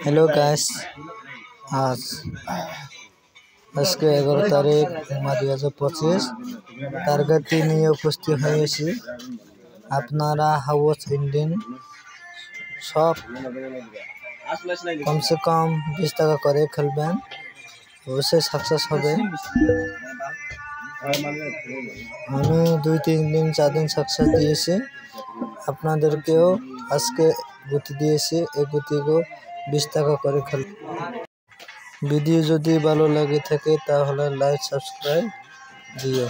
Hello guys, আজকে 11 তারিখ 2025 টার্গেটটি নিয়ে উপস্থিত হয়েছি। আপনারা হাউস ইন্ডিয়ান সব কমসে কম 20 টাকা করে খেলবেন, অবশ্যই সাকসেস হবে। আমি 2-3 দিন 4 দিন সাকসেস দিয়েছি, আপনাদেরকেও আজকে গুটি দিয়েছি। এই গুটিকে 20 টাকা করে খেল। ভিডিও যদি ভালো লাগে থাকে তাহলে লাইক সাবস্ক্রাইব দিও।